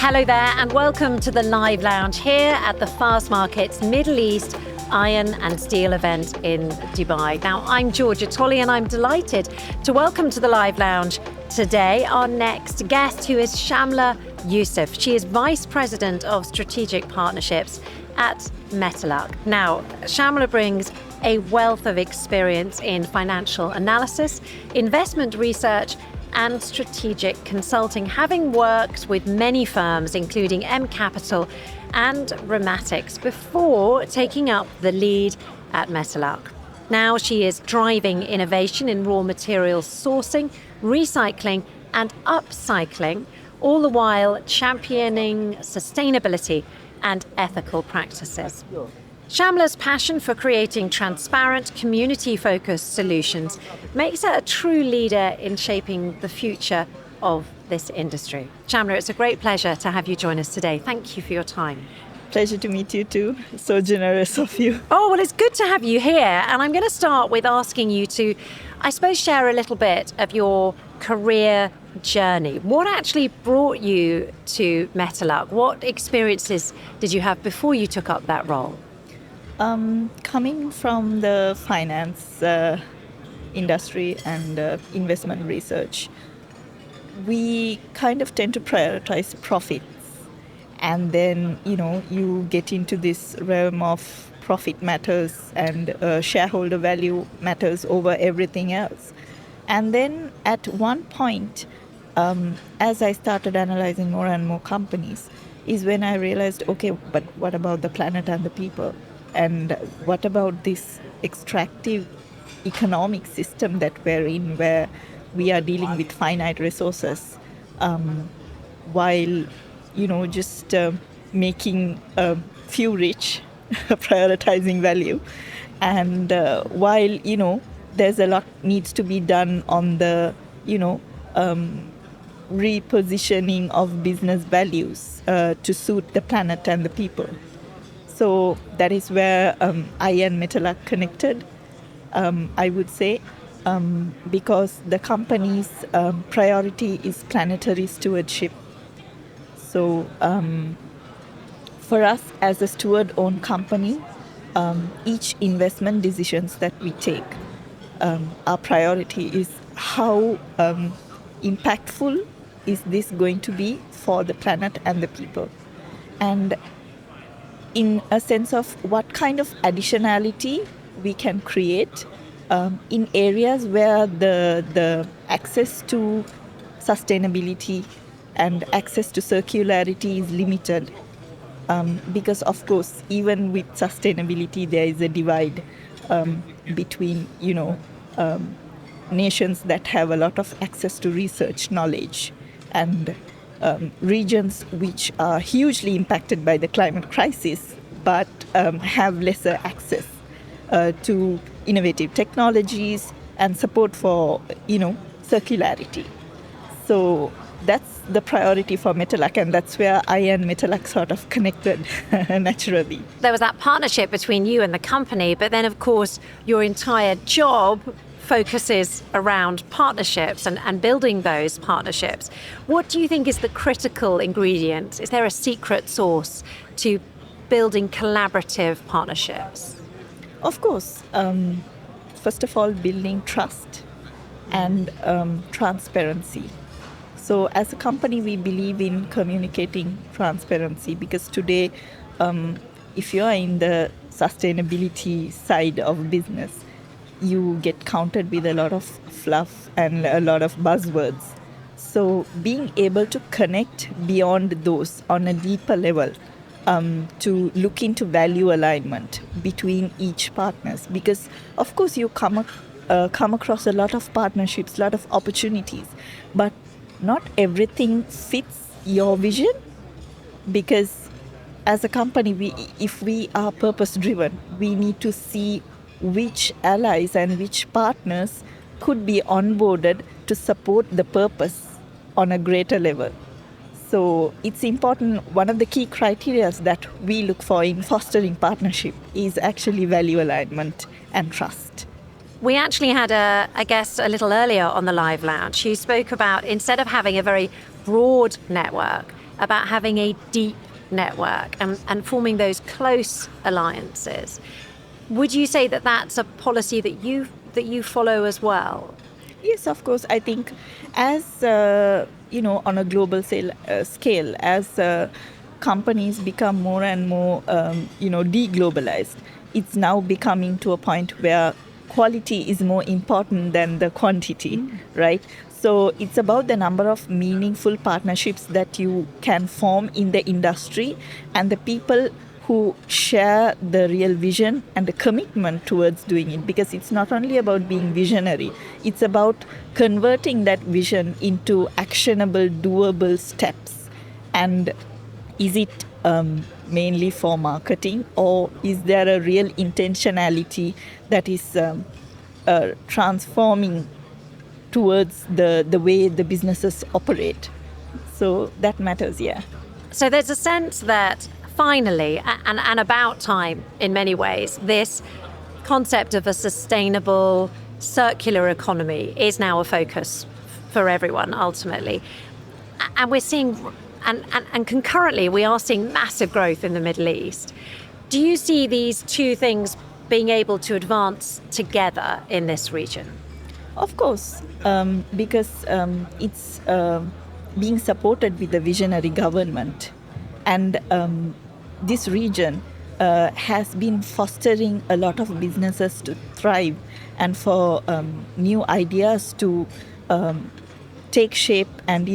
Hello there and welcome to the Live Lounge here at the Fastmarkets Middle East Iron and Steel event in Dubai. Now, I'm Georgia Tolley and I'm delighted to welcome to the Live Lounge today our next guest, who is Shamla Yoosoof. She is Vice President of Strategic Partnerships at Metaluck. Now, Shamla brings a wealth of experience in financial analysis, investment research, and strategic consulting, having worked with many firms, including M Capital and Rematics, before taking up the lead at Metaluck. Now she is driving innovation in raw materials sourcing, recycling, and upcycling, all the while championing sustainability and ethical practices. Shamla's passion for creating transparent, community-focused solutions makes her a true leader in shaping the future of this industry. Shamla, it's a great pleasure to have you join us today. Thank you for your time. Pleasure to meet you too. So generous of you. Oh, well, it's good to have you here. And I'm going to start with asking you to, I suppose, share a little bit of your career journey. What actually brought you to Metaluck? What experiences did you have before you took up that role? Coming from the finance industry and investment research, we kind of tend to prioritize profits. And then, you get into this realm of profit matters and shareholder value matters over everything else. And then at one point, as I started analyzing more and more companies, is when I realized, okay, but what about the planet and the people? And what about this extractive economic system that we're in, where we are dealing with finite resources, while, just making a few rich, prioritizing value. And while, there's a lot needs to be done on the, repositioning of business values to suit the planet and the people. So that is where I and Metaluck connected, I would say, because the company's priority is planetary stewardship. So for us as a steward-owned company, each investment decisions that we take, our priority is how impactful is this going to be for the planet and the people. And in a sense of what kind of additionality we can create in areas where the access to sustainability and access to circularity is limited. Because, of course, even with sustainability, there is a divide between, nations that have a lot of access to research knowledge and regions which are hugely impacted by the climate crisis but have lesser access to innovative technologies and support for, circularity. So that's the priority for Metaluck, and that's where I and Metaluck sort of connected naturally. There was that partnership between you and the company, but then, of course, your entire job focuses around partnerships and building those partnerships. What do you think is the critical ingredient? Is there a secret sauce to building collaborative partnerships? Of course. First of all, building trust and transparency. So as a company, we believe in communicating transparency because today, if you are in the sustainability side of business, you get countered with a lot of fluff and a lot of buzzwords. So being able to connect beyond those on a deeper level, to look into value alignment between each partners, because of course you come across a lot of partnerships, a lot of opportunities, but not everything fits your vision, because as a company, if we are purpose driven, we need to see which allies and which partners could be onboarded to support the purpose on a greater level. So it's important, one of the key criteria that we look for in fostering partnership is actually value alignment and trust. We actually had a guest a little earlier on the Live Lounge who spoke about, instead of having a very broad network, about having a deep network and forming those close alliances. Would you say that that's a policy that you follow as well? Yes, of course. I think as, on a global scale, as companies become more and more, deglobalized, it's now becoming to a point where quality is more important than the quantity, right? So it's about the number of meaningful partnerships that you can form in the industry and the people who share the real vision and the commitment towards doing it, because it's not only about being visionary, it's about converting that vision into actionable, doable steps. And is it mainly for marketing, or is there a real intentionality that is transforming towards the way the businesses operate? So that matters, yeah. So there's a sense that finally, and about time in many ways, this concept of a sustainable circular economy is now a focus for everyone ultimately. And we're seeing, and concurrently, we are seeing massive growth in the Middle East. Do you see these two things being able to advance together in this region? Of course, because it's being supported with a visionary government. And this region has been fostering a lot of businesses to thrive and for new ideas to take shape and,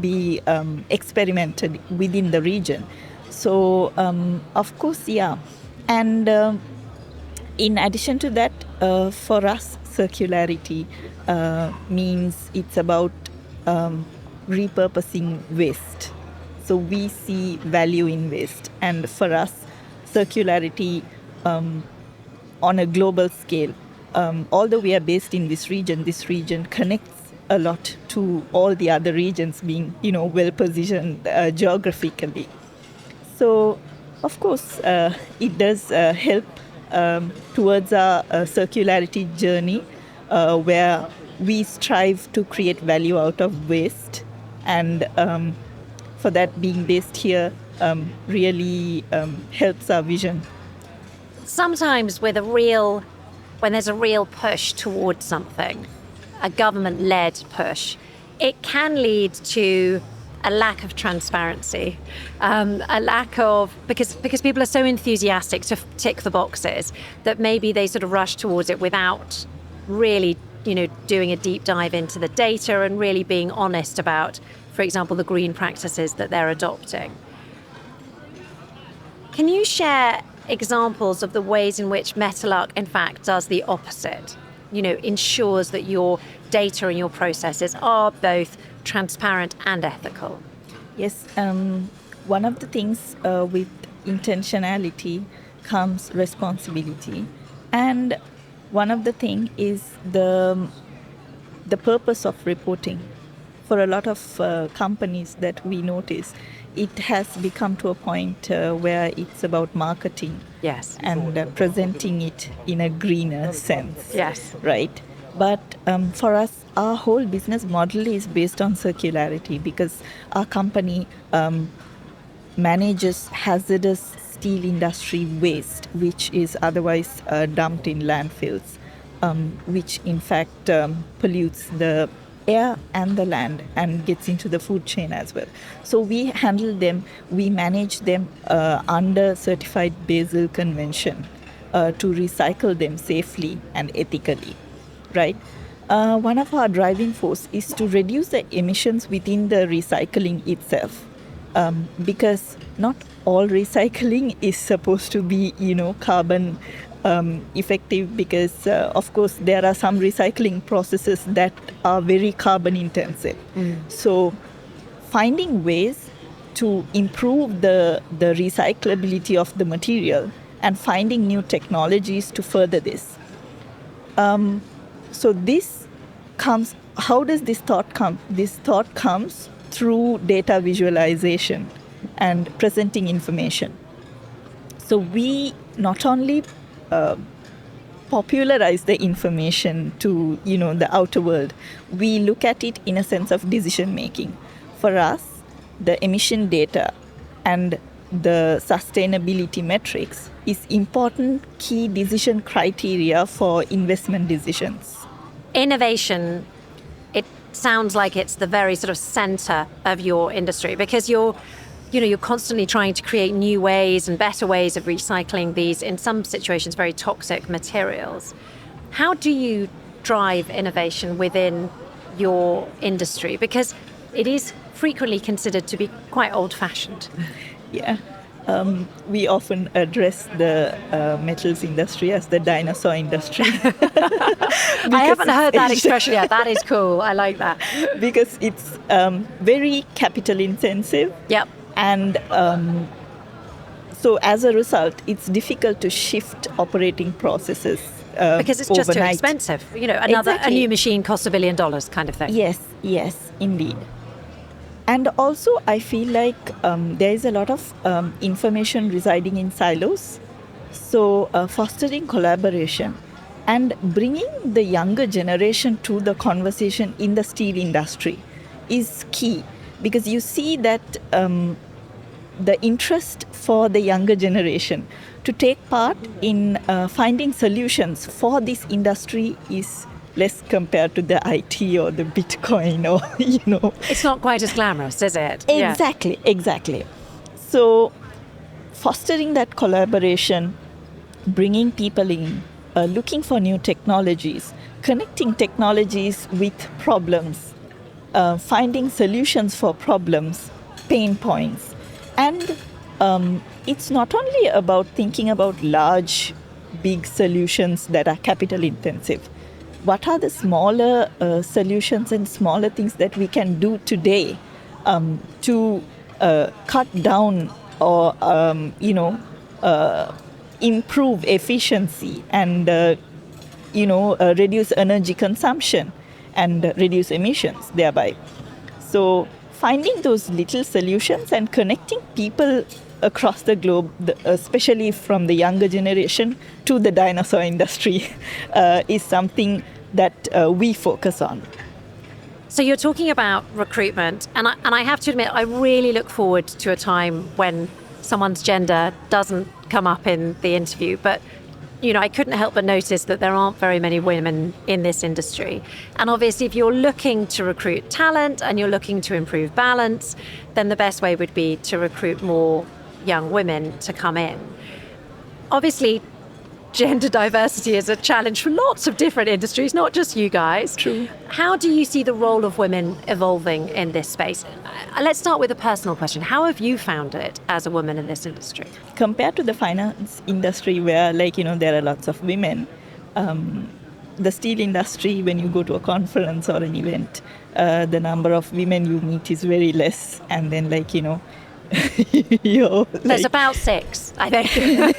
be experimented within the region. So, of course, yeah. And in addition to that, for us, circularity means it's about repurposing waste. So we see value in waste. And for us, circularity on a global scale, although we are based in this region connects a lot to all the other regions being, well positioned geographically. So, of course, it does help towards our circularity journey where we strive to create value out of waste. And for that, being based here really helps our vision. Sometimes when there's a real push towards something, a government-led push, it can lead to a lack of transparency, a lack of, because people are so enthusiastic to tick the boxes that maybe they sort of rush towards it without really, doing a deep dive into the data and really being honest about, for example, the green practices that they're adopting. Can you share examples of the ways in which Metaluck, in fact, does the opposite? Ensures that your data and your processes are both transparent and ethical. Yes, one of the things with intentionality comes responsibility, and one of the things is the purpose of reporting. For a lot of companies that we notice, it has become to a point where it's about marketing. Yes. And presenting it in a greener sense. Yes. Right. But for us, our whole business model is based on circularity, because our company manages hazardous steel industry waste, which is otherwise dumped in landfills, which in fact pollutes the air and the land and gets into the food chain as well. So we handle them, we manage them under certified Basel Convention to recycle them safely and ethically, right? One of our driving force is to reduce the emissions within the recycling itself, because not all recycling is supposed to be, carbon effective, because of course there are some recycling processes that are very carbon intensive. So finding ways to improve the recyclability of the material and finding new technologies to further this. So this comes, how does this thought come? This thought comes through data visualization and presenting information. So we not only popularize the information to the outer world, we look at it in a sense of decision making. For us, the emission data and the sustainability metrics is important key decision criteria for investment decisions. Innovation, it sounds like it's the very sort of center of your industry, because you're constantly trying to create new ways and better ways of recycling these, in some situations, very toxic materials. How do you drive innovation within your industry? Because it is frequently considered to be quite old-fashioned. Yeah. We often address the metals industry as the dinosaur industry. I haven't heard that expression yet. That is cool. I like that. Because it's very capital intensive. Yep. And so as a result, it's difficult to shift operating processes because it's just overnight. too expensive. A Exactly. new machine costs $1 billion kind of thing. Yes, indeed. And also, I feel like there is a lot of information residing in silos. So fostering collaboration and bringing the younger generation to the conversation in the steel industry is key, because you see that the interest for the younger generation to take part in finding solutions for this industry is less compared to the IT or the Bitcoin or, It's not quite as glamorous, is it? Exactly. So fostering that collaboration, bringing people in, looking for new technologies, connecting technologies with problems, finding solutions for problems, pain points. And it's not only about thinking about large, big solutions that are capital intensive. What are the smaller solutions and smaller things that we can do today to cut down or, improve efficiency and, reduce energy consumption and reduce emissions thereby. So finding those little solutions and connecting people across the globe, especially from the younger generation to the dinosaur industry, is something that we focus on. So you're talking about recruitment, and I have to admit, I really look forward to a time when someone's gender doesn't come up in the interview. But, I couldn't help but notice that there aren't very many women in this industry. And obviously, if you're looking to recruit talent and you're looking to improve balance, then the best way would be to recruit more young women to come in. Obviously, gender diversity is a challenge for lots of different industries, not just you guys. True. How do you see the role of women evolving in this space? Let's start with a personal question. How have you found it as a woman in this industry? Compared to the finance industry where, there are lots of women, the steel industry, when you go to a conference or an event, the number of women you meet is very less. And then, There's about 6, I think.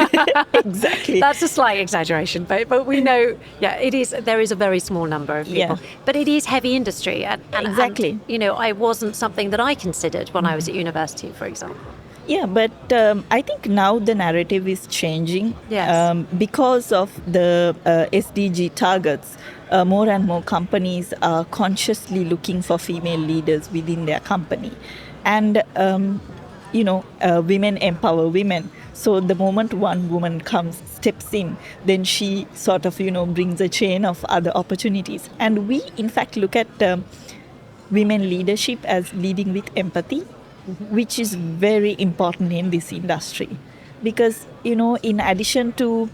Exactly. That's a slight exaggeration, but we know, there is a very small number of people. Yeah. But it is heavy industry. And, Exactly. And, I wasn't something that I considered when I was at university, for example. Yeah, but I think now the narrative is changing. Yes. Because of the SDG targets. More and more companies are consciously looking for female leaders within their company. And women empower women. So the moment one woman steps in, then she sort of, brings a chain of other opportunities. And we, in fact, look at women leadership as leading with empathy, which is very important in this industry. Because, in addition to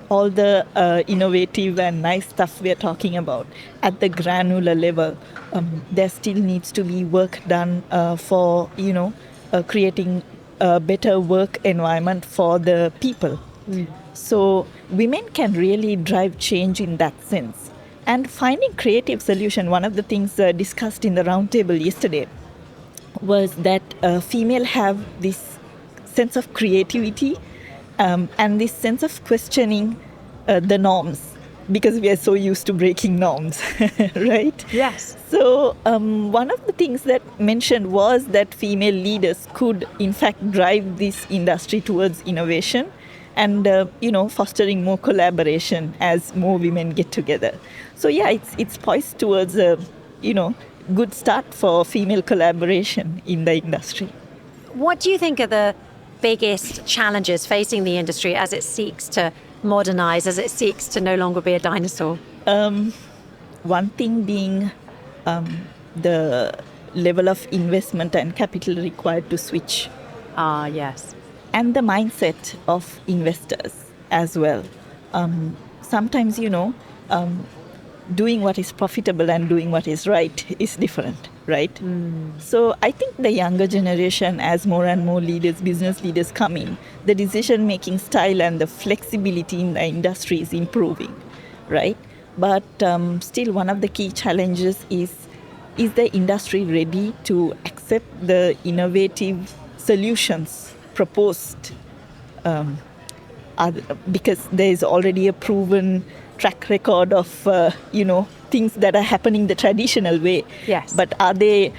all the innovative and nice stuff we're talking about, at the granular level, there still needs to be work done for, creating a better work environment for the people. So women can really drive change in that sense. And finding creative solution, one of the things discussed in the roundtable yesterday was that female have this sense of creativity and this sense of questioning the norms, because we are so used to breaking norms, right? Yes. So one of the things that mentioned was that female leaders could, in fact, drive this industry towards innovation and, fostering more collaboration as more women get together. So, yeah, it's poised towards, good start for female collaboration in the industry. What do you think are the biggest challenges facing the industry as it seeks to modernize, as it seeks to no longer be a dinosaur? One thing being the level of investment and capital required to switch, Ah, yes. and the mindset of investors as well. Sometimes, doing what is profitable and doing what is right is different, right? So I think the younger generation, as more and more leaders, business leaders come in, the decision-making style and the flexibility in the industry is improving, right? But still, one of the key challenges is the industry ready to accept the innovative solutions proposed? Because there is already a proven track record of, things that are happening the traditional way. Yes. But are they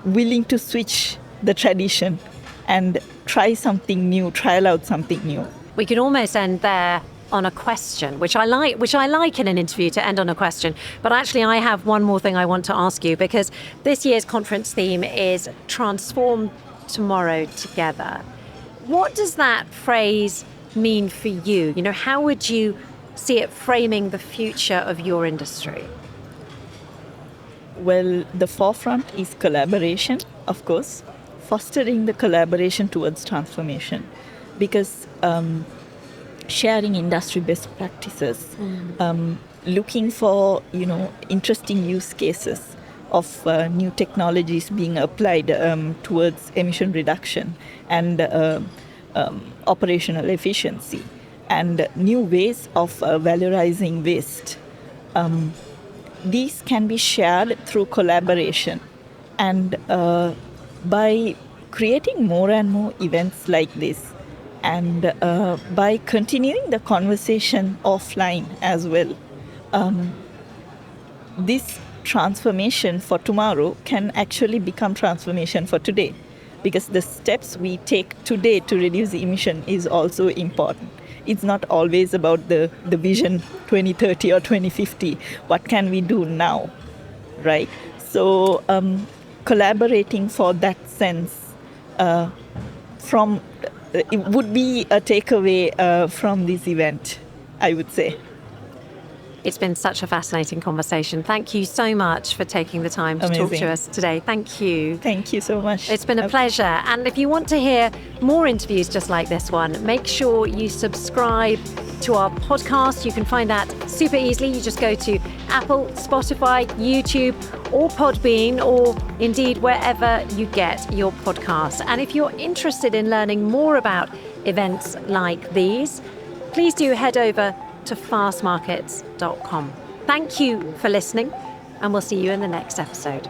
willing to switch the tradition and try something new, trial out something new? We could almost end there on a question, which I like in an interview, to end on a question. But actually, I have one more thing I want to ask you, because this year's conference theme is Transform Tomorrow Together. What does that phrase mean for you? How would you see it framing the future of your industry? Well, the forefront is collaboration, of course, fostering the collaboration towards transformation, because sharing industry best practices, looking for interesting use cases of new technologies being applied towards emission reduction and operational efficiency, and new ways of valorizing waste. These can be shared through collaboration, and by creating more and more events like this, and by continuing the conversation offline as well, this transformation for tomorrow can actually become transformation for today, because the steps we take today to reduce the emission is also important. It's not always about the vision 2030 or 2050. What can we do now, right? So collaborating for that sense it would be a takeaway from this event, I would say. It's been such a fascinating conversation. Thank you so much for taking the time to talk to us today. Thank you. Thank you so much. It's been a pleasure. And if you want to hear more interviews just like this one, make sure you subscribe to our podcast. You can find that super easily. You just go to Apple, Spotify, YouTube, or Podbean, or indeed wherever you get your podcasts. And if you're interested in learning more about events like these, please do head over to fastmarkets.com. Thank you for listening, and we'll see you in the next episode.